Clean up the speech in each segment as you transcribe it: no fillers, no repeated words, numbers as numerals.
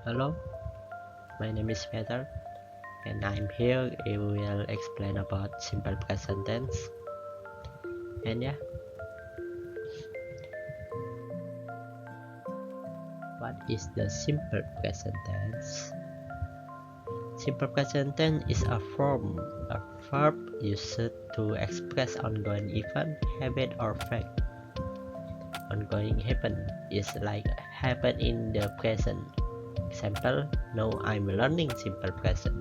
Hello, my name is Feter, and I'm here. I will explain about simple present tense. And yeah, what is the simple present tense? Simple present tense is a verb used to express ongoing event, habit, or fact. Ongoing happen is like happen in the present. Example: now I'm learning simple present.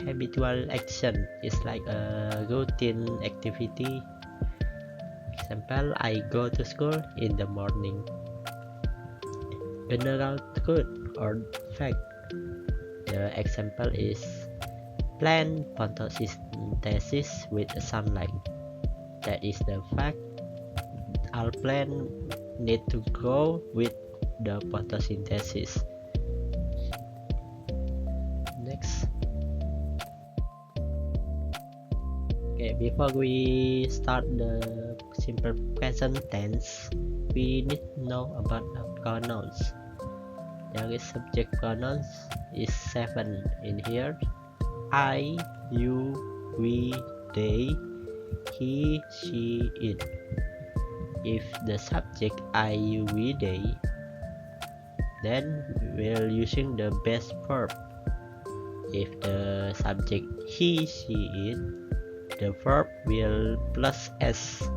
Habitual action is like a routine activity. Example: I go to school in the morning. General truth or fact. The example is plant photosynthesis with sunlight. That is the fact. All plants need to grow with the photosynthesis. Next. Okay, before we start the simple present tense, we need to know about the pronouns. There is subject pronouns is 7 in here. I, you, we, they, he, she, it. If the subject I, you, we, they, then we're using the best verb. If the subject he, she, it, the verb will plus s.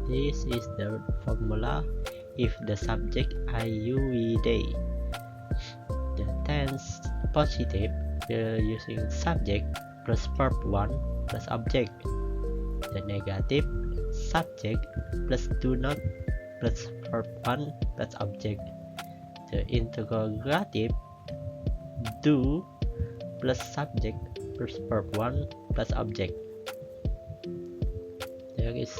This is the formula if the subject I, you, we, they. The tense positive, we're using subject plus verb 1 plus object. The negative, subject plus do not plus verb 1 plus object. The interrogative, do plus subject plus verb 1 plus object. There is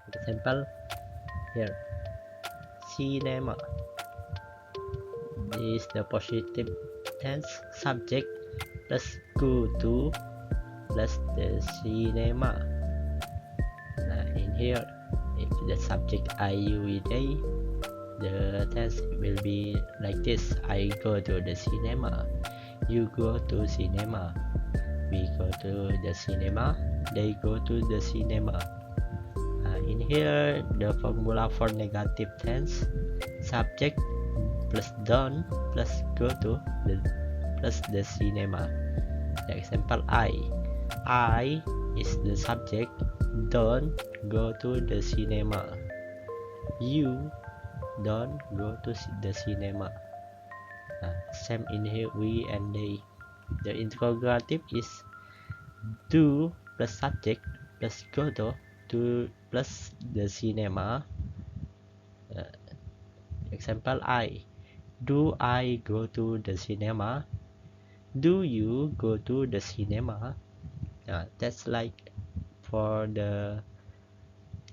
example here. Cinema. This is the positive tense, subject plus go to plus the cinema. Now in here, if the subject I, you, we, they, the tense will be like this. I go to the cinema. You go to cinema. We go to the cinema. They go to the cinema. In here, the formula for negative tense, subject plus don't plus go to the plus the cinema. The example I is the subject, don't go to the cinema. You don't go to the cinema. Same in here, we and they. The interrogative is do plus subject plus go to plus the cinema. Example do I go to the cinema? Do you go to the cinema? That's like for the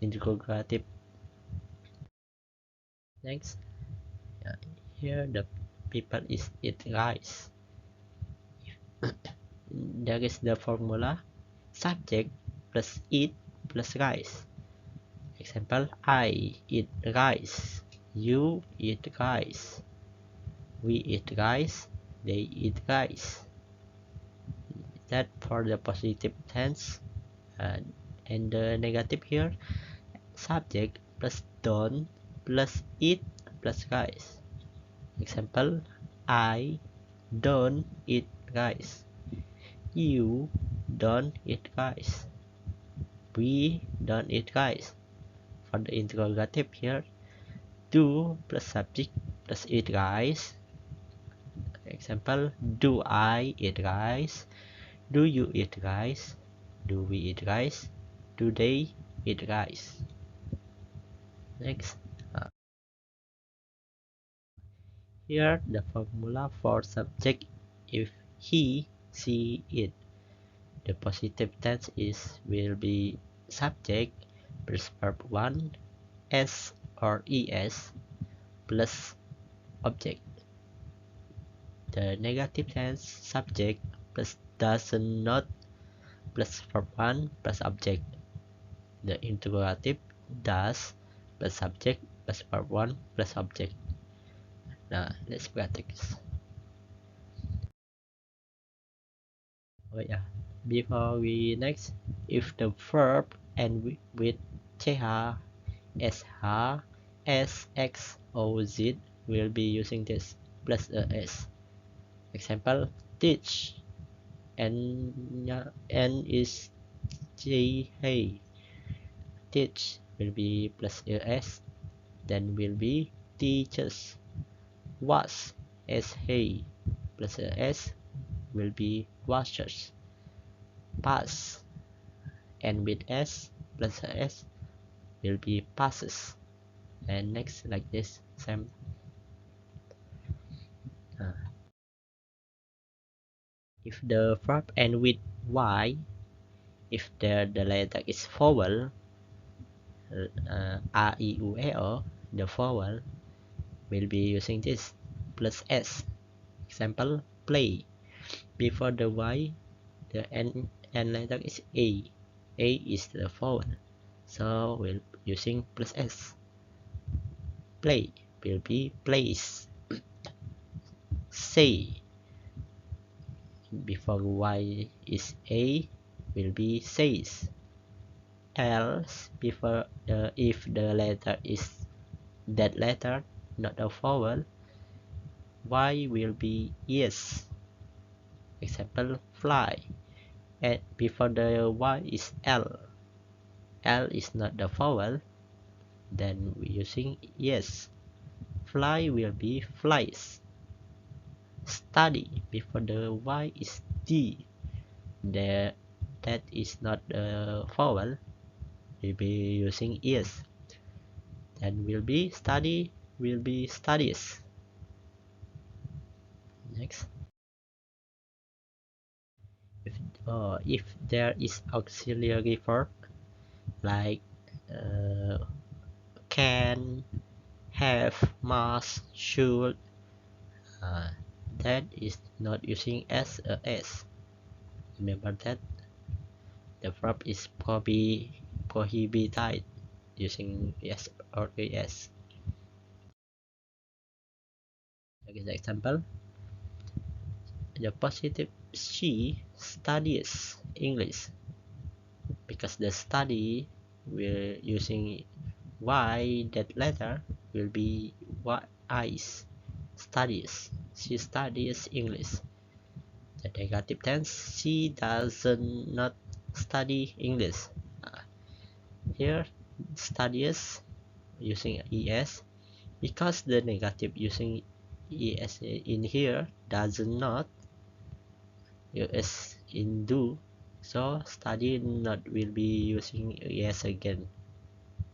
interrogative. Next, here the people is eat rice. There is the formula subject plus eat plus rice. Example: I eat rice. You eat rice. We eat rice. They eat rice. That for the positive tense. And the negative here, subject plus don't plus eat plus rice. Example: I don't eat rice. You don't eat rice. We don't eat rice. For the interrogative here, do plus subject plus eat rice. Example: do I eat rice? Do you eat rice? Do we eat rice? Do they eat rice? Next, here the formula for subject if he, she, it. The positive tense will be subject plus verb 1 s or es plus object. The negative tense, subject plus does not plus verb 1 plus object. the interrogative does plus subject plus verb 1 plus object. Now let's practice. Oh yeah, before we next, if the verb end with th, sh, s, x, o, z, we'll be using this plus a s. Example, teach, n is g, hey. Teach will be plus a s, then will be teachers. Was, s, hey, plus a s will be washers. Pass, and with s plus a s will be passes. And next like this, same. If the verb end with y, if the letter is vowel, r, e, u, e, o, the vowel will be using this plus s. Example, play. Before the y, the n letter is a. A is the vowel, so we'll using plus s. Play will be plays. Say, before y is a will be says. Else, before if the letter is that letter, not a vowel, y will be yes. Example, fly. And before the y is l. L is not the vowel, then we're using yes. Fly will be flies. Study, before the y is d. That is not the vowel, we'll be using yes. Then will be study, will be studies. Next, if there is auxiliary verb like can, have, must, should, that is not using s, s. Remember that the verb is prohibited using s or as. Okay, the example, the positive she studies English, because the study we're using y, that letter will be what eyes. Studies, she studies English. The negative tense, she does not study English. Here studies using es, because the negative using es in here does not us in do, so study not will be using es again.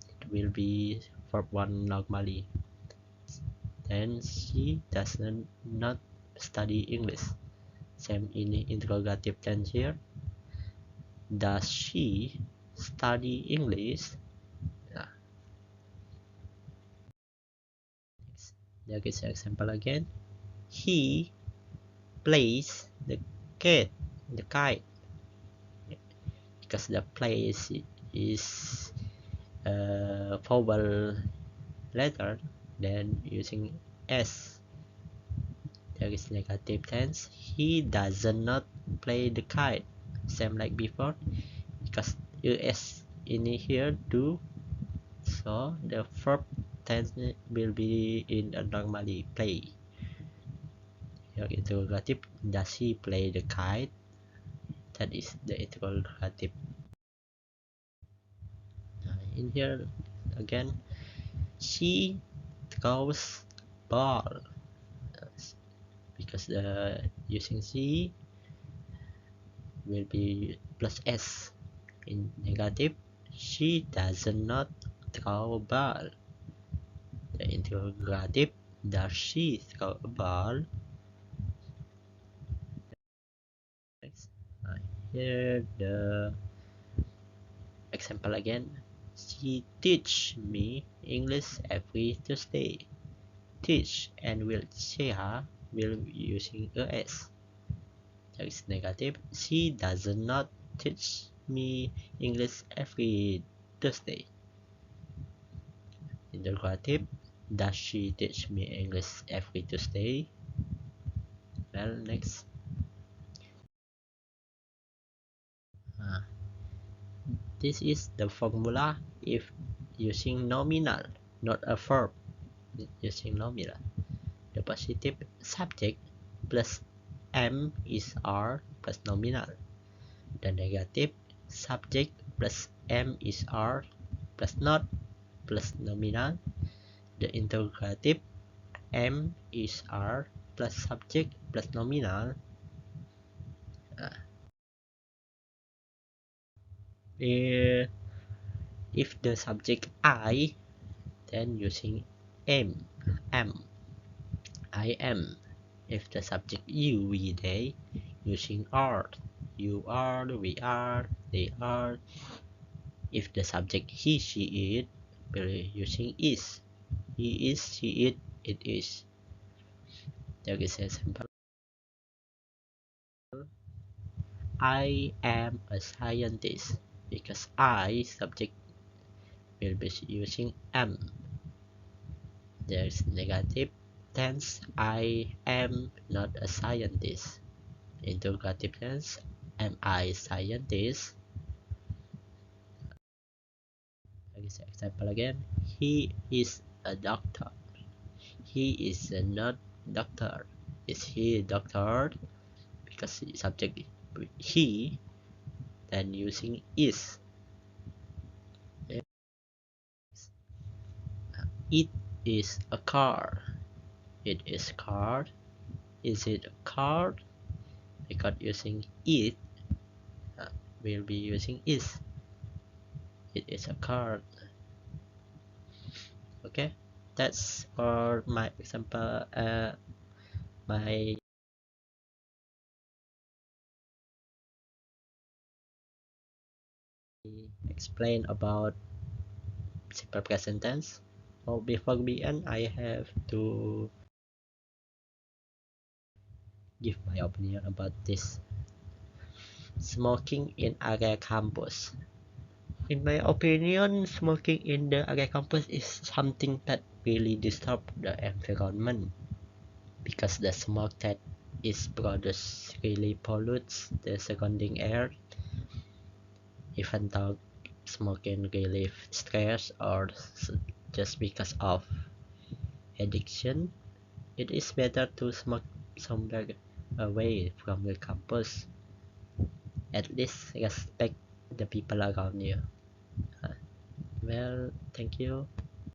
It will be verb 1 normally. Then she does not study English. Same in interrogative tense here. Does she study English? Yeah. There is an example again. He plays the kite, because the place is a vowel letter, then using s. There is negative tense. He does not play the kite. Same like before, because us in here do, so the verb tense will be in a normally play. Here interrogative, does he play the kite? That is the interrogative. In here again, she throws ball, because the using she will be plus s. In negative, she does not throw a ball. The interrogative, does she throw a ball? Next, here the example again. She teach me English every Tuesday. Teach and will share will using es. There is negative. She does not teach me English every Tuesday. Interrogative. Does she teach me English every Tuesday? Well, next. Uh, this is the formula if using nominal, not a verb. Using nominal. The positive subject plus am is are plus nominal. The negative subject plus am is are plus not plus nominal. The interrogative am is are plus subject plus nominal. Uh, if the subject I, then using am. I am. If the subject you, we, they, using are. You are, we are, they are. If the subject he, she, it, we're using is. He is, she, it is. There is a example. I am a scientist because I subject will be using am. There's negative tense. I am not a scientist. Interrogative tense. Am I a scientist? Example again. He is a doctor. He is not doctor. Is he a doctor? Because the subject he, then using is. It is a car. It is car. Is it a car? Because using it, we'll be using is. It is a car. Okay, that's for my example. My explain about simple present tense. Oh, before we end, I have to give my opinion about this. Smoking in area campus. In my opinion, smoking in the area campus is something that really disturbs the environment because the smoke that is produced really pollutes the surrounding air. Even though smoking relieve stress or just because of addiction, it is better to smoke somewhere away from the campus. At least respect the people around you. Well, thank you.